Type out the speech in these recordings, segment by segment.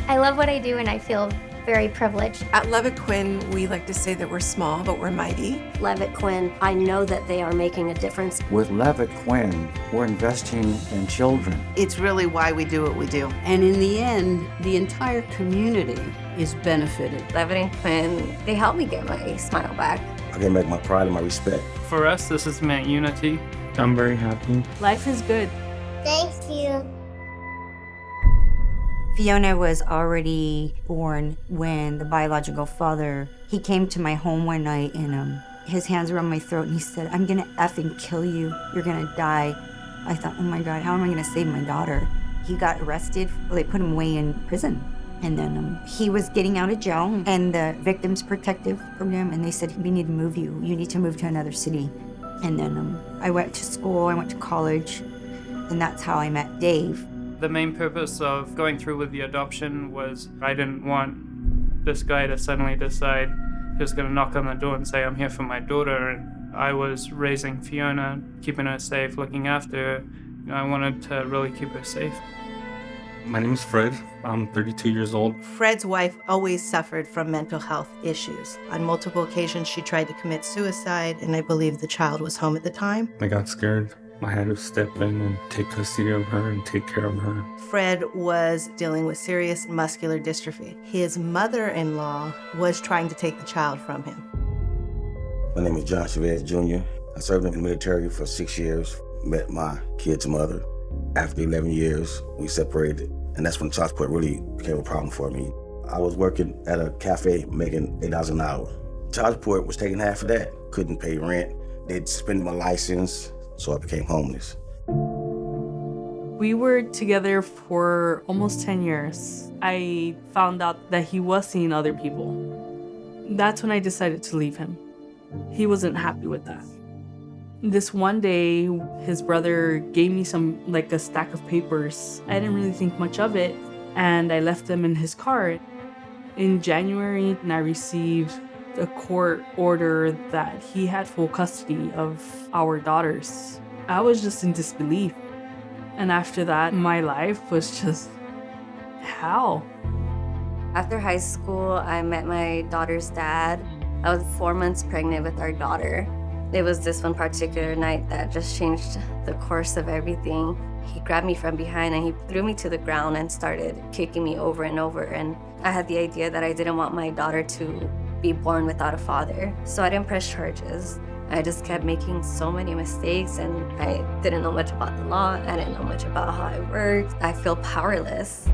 I love what I do and I feel very privileged. At LevittQuinn, we like to say that we're small, but we're mighty. LevittQuinn, I know that they are making a difference. With LevittQuinn, we're investing in children. It's really why we do what we do. And in the end, the entire community is benefited. LevittQuinn, they helped me get my smile back. I can make my pride and my respect. For us, this has meant unity. I'm very happy. Life is good. Thank you. Fiona was already born when the biological father, he came to my home one night and his hands were on my throat and he said, "I'm gonna effing kill you. You're gonna die." I thought, oh my God, how am I gonna save my daughter? He got arrested. They put him away in prison. And then he was getting out of jail and the Victims Protective Program, and they said, "We need to move you. You need to move to another city." And then I went to school, I went to college, and that's how I met Dave. The main purpose of going through with the adoption was I didn't want this guy to suddenly decide he was going to knock on the door and say, "I'm here for my daughter." And I was raising Fiona, keeping her safe, looking after her. I wanted to really keep her safe. My name is Fred. I'm 32 years old. Fred's wife always suffered from mental health issues. On multiple occasions, she tried to commit suicide, and I believe the child was home at the time. I got scared. I had to step in and take custody of her and take care of her. Fred was dealing with serious muscular dystrophy. His mother-in-law was trying to take the child from him. My name is John Chavez Jr. I served in the military for 6 years, met my kid's mother. After 11 years, we separated, and that's when child support really became a problem for me. I was working at a cafe making $8 an hour. Child support was taking half of that. Couldn't pay rent. They'd suspended my license, so I became homeless. We were together for almost 10 years. I found out that he was seeing other people. That's when I decided to leave him. He wasn't happy with that. This one day, his brother gave me a stack of papers. I didn't really think much of it, and I left them in his car. In January, I received a court order that he had full custody of our daughters. I was just in disbelief. And after that, my life was just, how? After high school, I met my daughter's dad. I was 4 months pregnant with our daughter. It was this one particular night that just changed the course of everything. He grabbed me from behind and he threw me to the ground and started kicking me over and over. And I had the idea that I didn't want my daughter to be born without a father. So I didn't press charges. I just kept making so many mistakes and I didn't know much about the law. I didn't know much about how it worked. I feel powerless.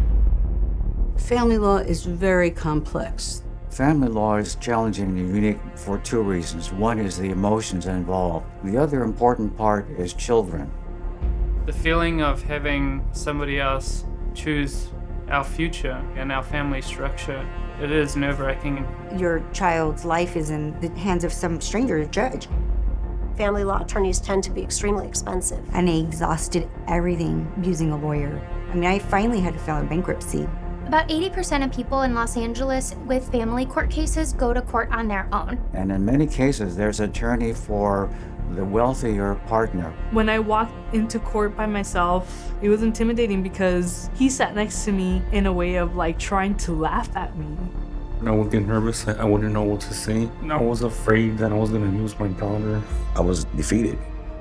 Family law is very complex. Family law is challenging and unique for two reasons. One is the emotions involved. The other important part is children. The feeling of having somebody else choose our future and our family structure, it is nerve-wracking. Your child's life is in the hands of some stranger judge. Family law attorneys tend to be extremely expensive. And I exhausted everything using a lawyer. I mean, I finally had to file a bankruptcy. About 80% of people in Los Angeles with family court cases go to court on their own. And in many cases, there's an attorney for the wealthier partner. When I walked into court by myself, it was intimidating because he sat next to me in a way of trying to laugh at me. I would get nervous. I wouldn't know what to say. I was afraid that I was going to lose my daughter. I was defeated.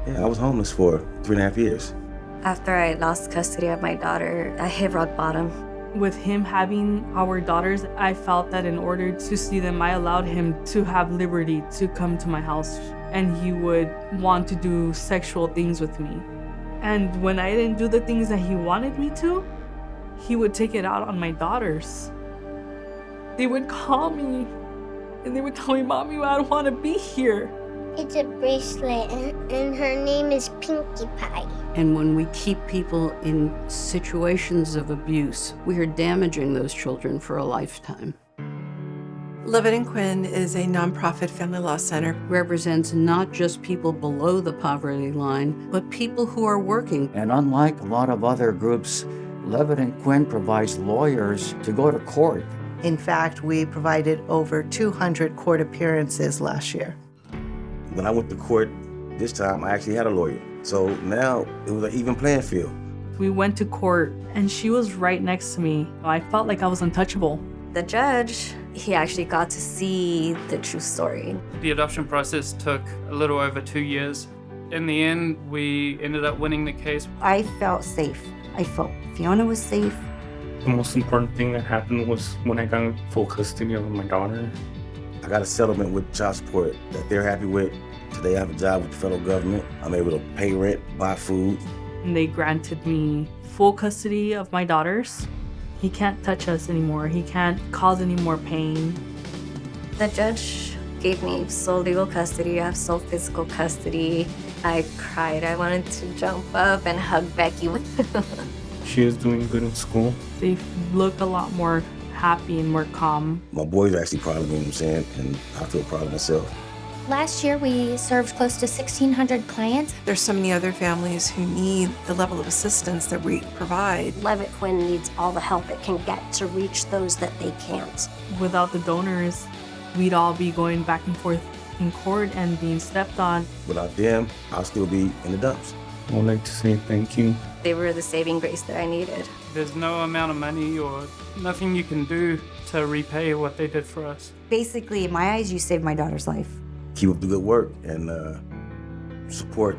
Yeah, I was homeless for 3.5 years. After I lost custody of my daughter, I hit rock bottom. With him having our daughters, I felt that in order to see them, I allowed him to have liberty to come to my house, and he would want to do sexual things with me. And when I didn't do the things that he wanted me to, he would take it out on my daughters. They would call me, and they would tell me, "Mommy, I don't want to be here." It's a bracelet, and her name is Pinkie Pie. And when we keep people in situations of abuse, we are damaging those children for a lifetime. LevittQuinn is a nonprofit family law center. Represents not just people below the poverty line, but people who are working. And unlike a lot of other groups, LevittQuinn provides lawyers to go to court. In fact, we provided over 200 court appearances last year. When I went to court this time, I actually had a lawyer. So now it was an even playing field. We went to court and she was right next to me. I felt like I was untouchable. The judge, he actually got to see the true story. The adoption process took a little over 2 years. In the end, we ended up winning the case. I felt safe. I felt Fiona was safe. The most important thing that happened was when I got full custody of my daughter. I got a settlement with child support that they're happy with. Today I have a job with the federal government. I'm able to pay rent, buy food. And they granted me full custody of my daughters. He can't touch us anymore. He can't cause any more pain. The judge gave me sole legal custody. I have sole physical custody. I cried. I wanted to jump up and hug Becky. She is doing good in school. They look a lot more happy and more calm. My boys are actually proud of me, you know what I'm saying? And I feel proud of myself. Last year, we served close to 1,600 clients. There's so many other families who need the level of assistance that we provide. LevittQuinn needs all the help it can get to reach those that they can't. Without the donors, we'd all be going back and forth in court and being stepped on. Without them, I'll still be in the dumps. I would like to say thank you. They were the saving grace that I needed. There's no amount of money or nothing you can do to repay what they did for us. Basically, in my eyes, you saved my daughter's life. Keep up the good work and support.